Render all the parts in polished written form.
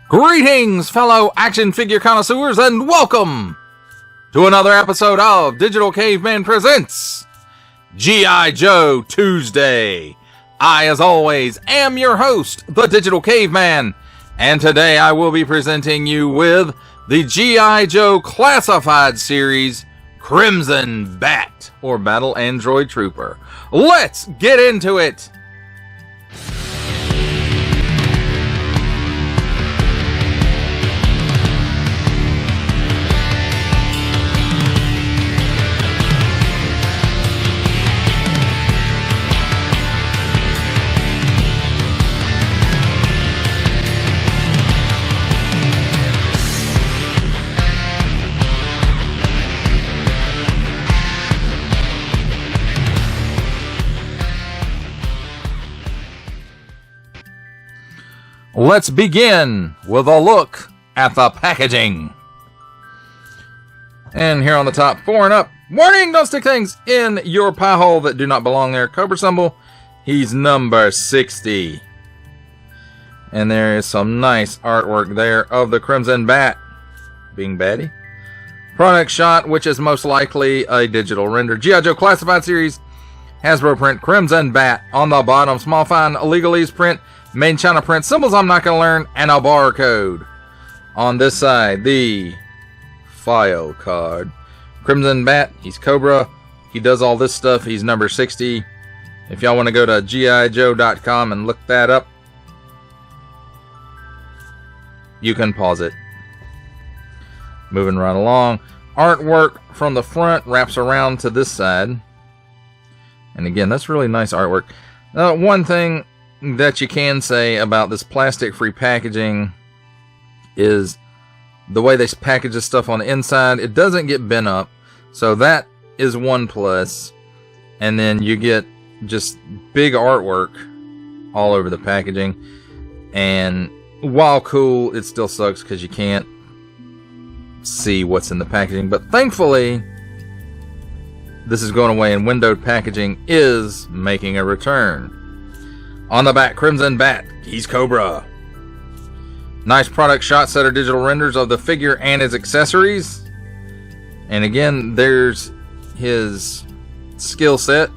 Greetings, fellow action figure connoisseurs, and welcome to another episode of Digital Caveman Presents G.I. Joe Tuesday. I, as always, am your host, the Digital Caveman, and today I will be presenting you with the G.I. Joe Classified Series Crimson B.A.T, or Battle Android Trooper. Let's get into it! Let's begin with a look at the packaging. And here on the top, 4 and up. Warning, don't stick things in your pie hole that do not belong there. Cobra symbol, he's number 60. And there is some nice artwork there of the Crimson B.A.T being Batty. Product shot, which is most likely a digital render. G.I. Joe Classified Series, Hasbro print, Crimson B.A.T on the bottom. Small fine legalese print. Made in China print, symbols I'm not going to learn, and a barcode. On this side, the file card. Crimson B.A.T, he's Cobra. He does all this stuff. He's number 60. If y'all want to go to gijoe.com and look that up, you can pause it. Moving right along. Artwork from the front wraps around to this side. And again, that's really nice artwork. One thing that you can say about this plastic-free packaging is the way they package this stuff on the inside. It doesn't get bent up, so that is one plus. And then you get just big artwork all over the packaging. And while cool, it still sucks because you can't see what's in the packaging. But thankfully, this is going away, and windowed packaging is making a return. On the back, Crimson B.A.T, he's Cobra. Nice product shot, set of digital renders of the figure and his accessories. And again, there's his skill set.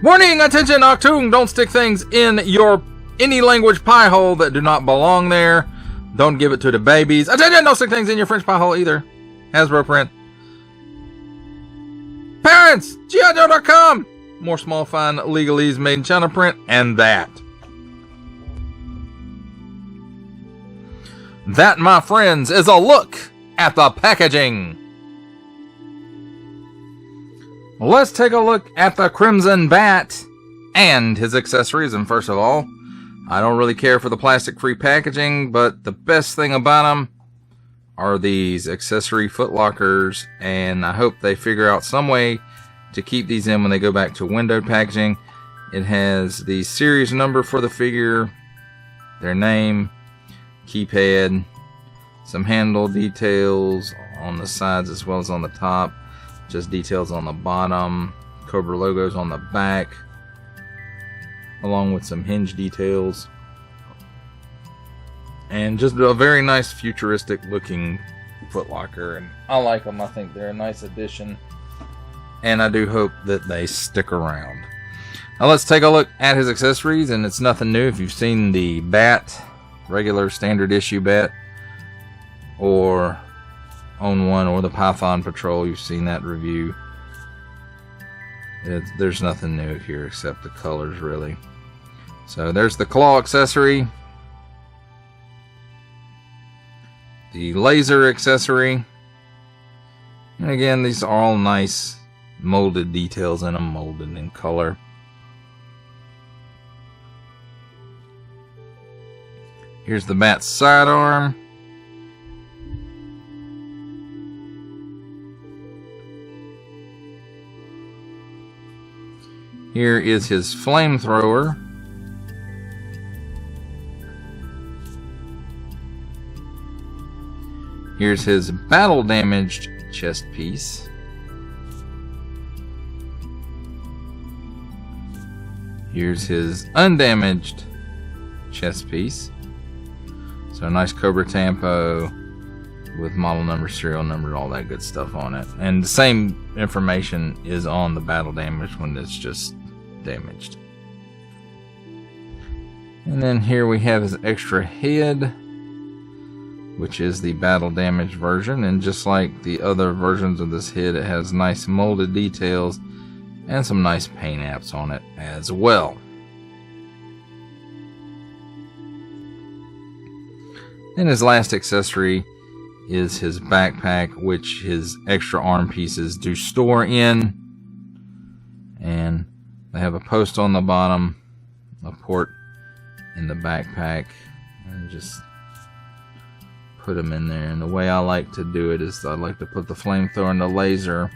Warning, attention, Octoon, don't stick things in your any language pie hole that do not belong there. Don't give it to the babies. Attention, don't stick things in your French pie hole either. Hasbro print. Parents, GIJoe.com. More small fine legalese made in China print, and that. That, my friends, is a look at the packaging. Let's take a look at the Crimson B.A.T and his accessories. And first of all, I don't really care for the plastic-free packaging, but the best thing about them are these accessory footlockers, and I hope they figure out some way to keep these in when they go back to windowed packaging. It has the series number for the figure, their name, keypad, some handle details on the sides as well as on the top, just details on the bottom, Cobra logos on the back, along with some hinge details, and just a very nice futuristic looking footlocker. And I like them. I think they're a nice addition, and I do hope that they stick around. Now let's take a look at his accessories, and it's nothing new. If you've seen the B.A.T, regular standard issue B.A.T, or own one, or the Python Patrol, you've seen that review. There's nothing new here except the colors, really. So there's the claw accessory, the laser accessory, and again, these are all nice molded details in them, molded in color. Here's the B.A.T sidearm. Here is his flamethrower. Here's his battle damaged chest piece. Here's his undamaged chest piece. So a nice Cobra Tampo with model number, serial number, all that good stuff on it. And the same information is on the battle damage when it's just damaged. And then here we have his extra head, which is the battle damage version. And just like the other versions of this head, it has nice molded details and some nice paint apps on it as well. And his last accessory is his backpack, which his extra arm pieces do store in. And they have a post on the bottom, a port in the backpack, and just put them in there. And the way I like to do it is I like to put the flamethrower and the laser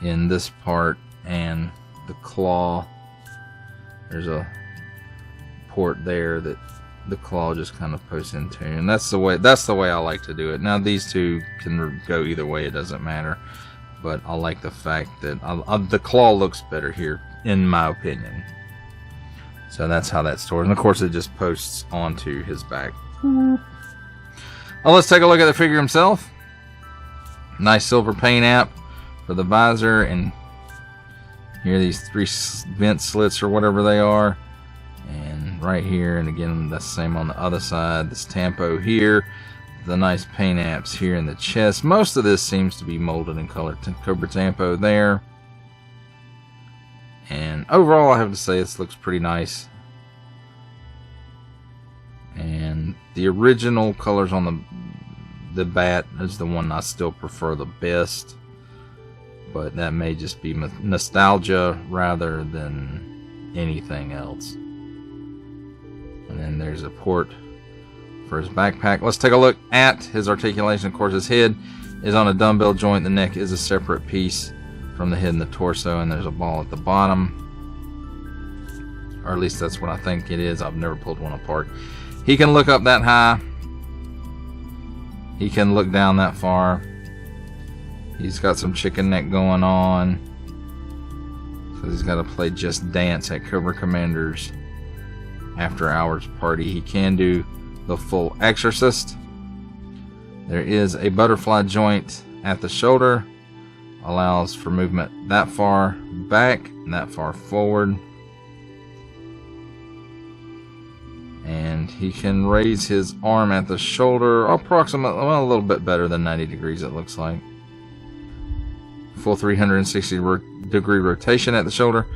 in this part, and the claw, there's a port there that the claw just kind of posts into, and that's the way I like to do it. Now these two can go either way, it doesn't matter, but I like the fact that the claw looks better here, in my opinion. So that's how that stores, and of course it just posts onto his back. Well, let's take a look at the figure himself. Nice silver paint app for the visor, and here are these 3 vent slits or whatever they are, and right here, and again that's the same on the other side. This Tampo here, the nice paint apps here in the chest. Most of this seems to be molded in color. Cobra Tampo there, and overall I have to say this looks pretty nice. And the original colors on the bat is the one I still prefer the best, but that may just be nostalgia rather than anything else. And then there's a port for his backpack. Let's take a look at his articulation. Of course, his head is on a dumbbell joint. The neck is a separate piece from the head and the torso, and there's a ball at the bottom, or at least that's what I think it is. I've never pulled one apart. He can look up that high. He can look down that far. He's got some chicken neck going on, so he's got to play Just Dance at Cobra Commander's after hours party. He can do the full Exorcist. There is a butterfly joint at the shoulder, allows for movement that far back and that far forward, and he can raise his arm at the shoulder approximately, well, a little bit better than 90 degrees it looks like. Full 360 degree rotation at the shoulder.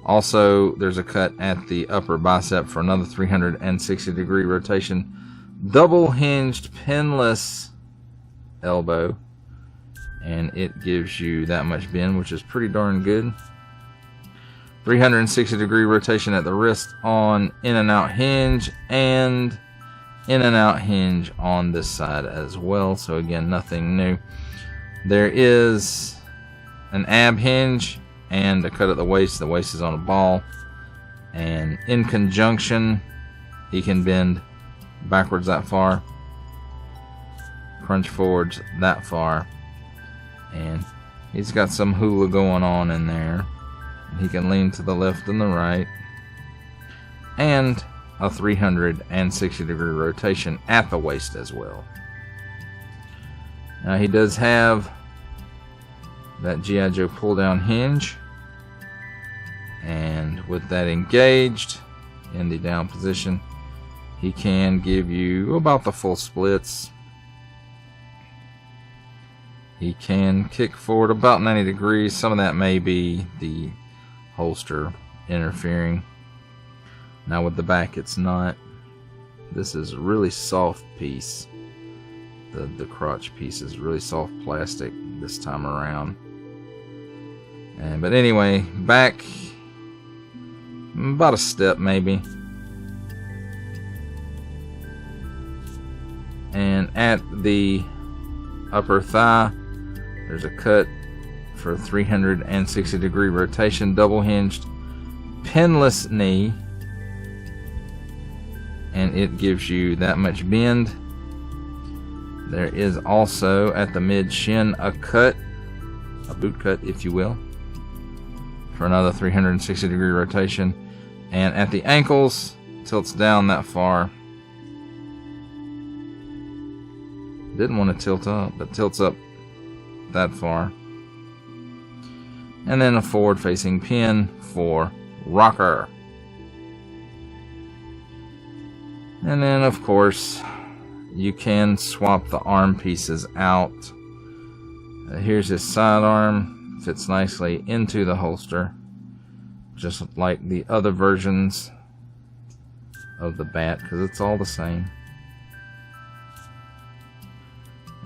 Also, there's a cut at the upper bicep for another 360 degree rotation. Double hinged pinless elbow, and it gives you that much bend, which is pretty darn good. 360 degree rotation at the wrist on in and out hinge, and in and out hinge on this side as well. So again, nothing new. There is an ab hinge and a cut at the waist. The waist is on a ball, and in conjunction he can bend backwards that far, crunch forwards that far, and he's got some hula going on in there. He can lean to the left and the right, and a 360 degree rotation at the waist as well. Now he does have that G.I. Joe pull down hinge, and with that engaged in the down position, he can give you about the full splits. He can kick forward about 90 degrees. Some of that may be the holster interfering. Now with the back, it's not. This is a really soft piece. The crotch piece is really soft plastic this time around. But anyway, back about a step maybe. And at the upper thigh, there's a cut for a 360 degree rotation, double hinged pinless knee, and it gives you that much bend. There is also at the mid shin a cut, a boot cut if you will, for another 360 degree rotation, and at the ankles tilts down that far, Didn't want to tilt up, but tilts up that far. And then a forward-facing pin for rocker. And then, of course, you can swap the arm pieces out. Here's his sidearm. Fits nicely into the holster, just like the other versions of the bat, because it's all the same.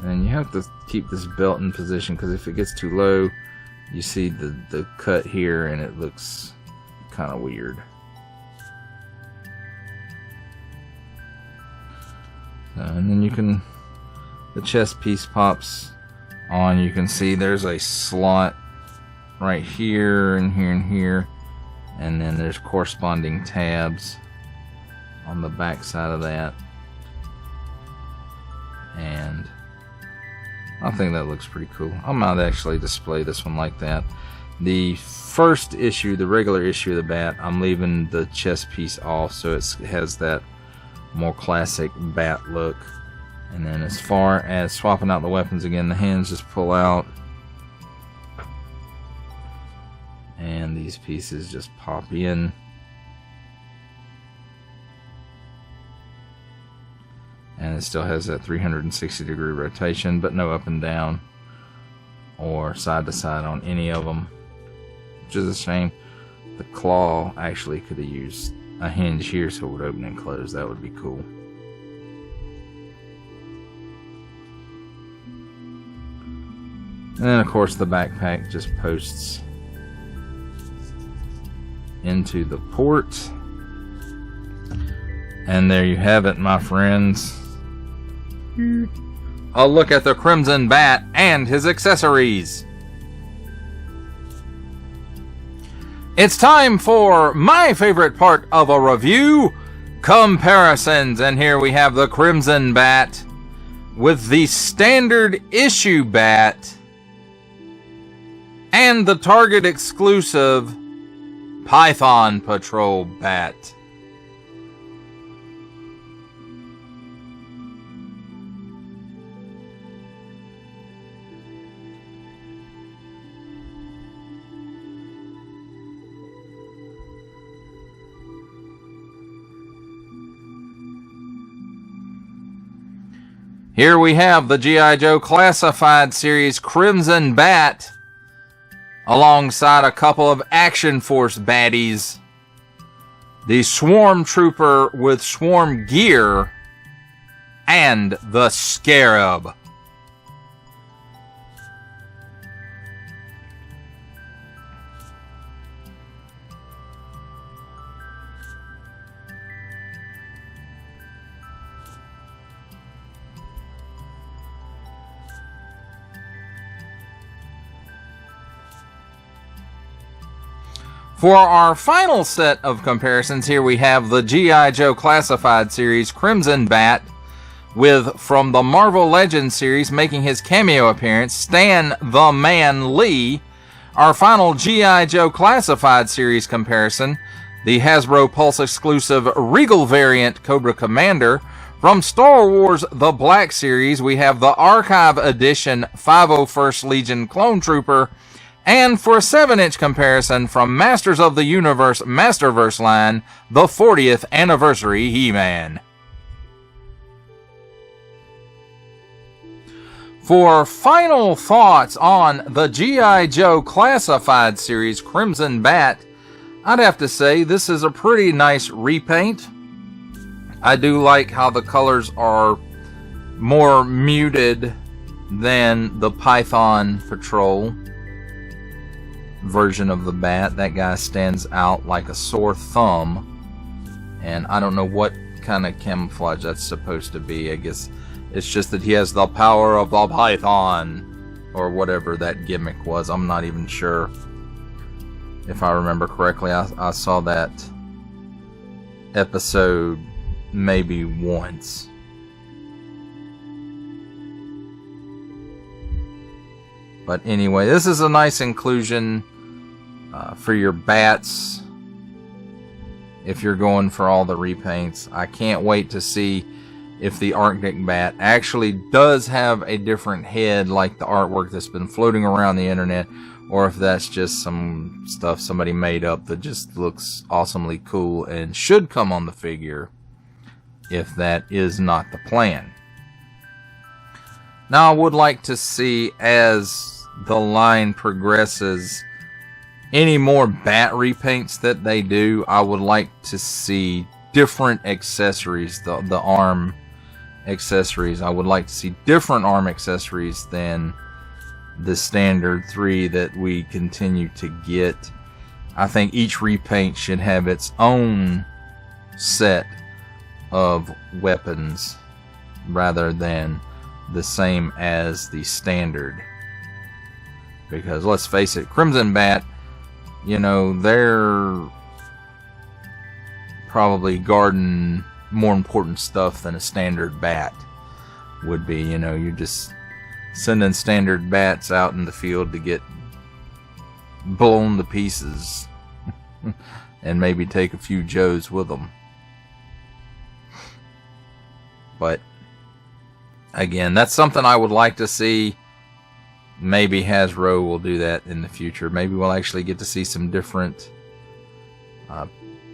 And you have to keep this belt in position, because if it gets too low, you see the cut here and it looks kind of weird. And then you can, the chest piece pops on. You can see there's a slot right here and here and here, and then there's corresponding tabs on the back side of that. And I think that looks pretty cool. I might actually display this one like that. The first issue, the regular issue of the bat, I'm leaving the chest piece off, so it has that more classic bat look. And then as far as swapping out the weapons, again, the hands just pull out, and these pieces just pop in. And it still has that 360-degree rotation, but no up and down or side to side on any of them, which is a shame. The claw actually could have used a hinge here so it would open and close. That would be cool. And then, of course, the backpack just posts into the port. And there you have it, my friends. A look at the Crimson Bat and his accessories. It's time for my favorite part of a review, comparisons. And here we have the Crimson Bat with the standard issue bat and the Target exclusive Python Patrol bat. Here we have the G.I. Joe Classified Series Crimson Bat alongside a couple of Action Force baddies. The Swarm Trooper with Swarm Gear and the Scarab. For our final set of comparisons, here we have the G.I. Joe Classified Series Crimson Bat with, from the Marvel Legends series, making his cameo appearance, Stan the Man Lee. Our final G.I. Joe Classified Series comparison, the Hasbro Pulse exclusive Regal variant Cobra Commander. From Star Wars The Black Series, we have the Archive Edition 501st Legion Clone Trooper. And for a 7-inch comparison from Masters of the Universe Masterverse line, the 40th Anniversary He-Man. For final thoughts on the G.I. Joe Classified Series Crimson Bat, I'd have to say this is a pretty nice repaint. I do like how the colors are more muted than the Python Patrol version of the bat. That guy stands out like a sore thumb, and I don't know what kind of camouflage that's supposed to be. I guess it's just that he has the power of the Python, or whatever that gimmick was. I'm not even sure. If I remember correctly, I saw that episode maybe once. But anyway, this is a nice inclusion for your bats if you're going for all the repaints. I can't wait to see if the Arctic bat actually does have a different head like the artwork that's been floating around the internet, or if that's just some stuff somebody made up that just looks awesomely cool and should come on the figure, if that is not the plan. Now, I would like to see, as the line progresses, any more bat repaints that they do. I would like to see different accessories, the arm accessories. I would like to see different arm accessories than the standard 3 that we continue to get. I think each repaint should have its own set of weapons rather than the same as the standard. Because let's face it, Crimson Bat, you know, they're probably guarding more important stuff than a standard bat would be. You know, you're just sending standard bats out in the field to get blown to pieces and maybe take a few Joes with them. But again, that's something I would like to see. Maybe Hasbro will do that in the future. Maybe we'll actually get to see some different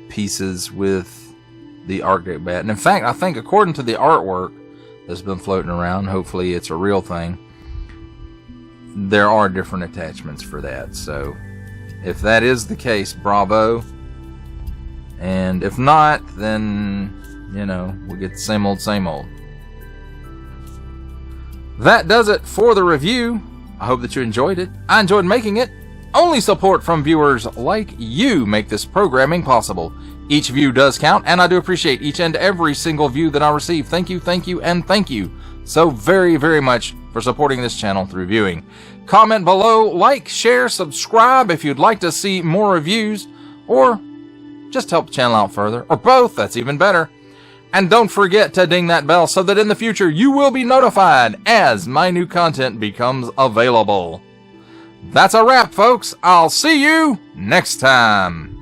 pieces with the Arctic Bat. And in fact, I think according to the artwork that's been floating around, hopefully it's a real thing, there are different attachments for that. So if that is the case, bravo. And if not, then, you know, we get the same old, same old. That does it for the review. I hope that you enjoyed it. I enjoyed making it. Only support from viewers like you make this programming possible. Each view does count, and I do appreciate each and every single view that I receive. Thank you, and thank you so very, very much for supporting this channel through viewing. Comment below, like, share, subscribe if you'd like to see more reviews, or just help the channel out further, or both, that's even better. And don't forget to ding that bell so that in the future you will be notified as my new content becomes available. That's a wrap, folks. I'll see you next time.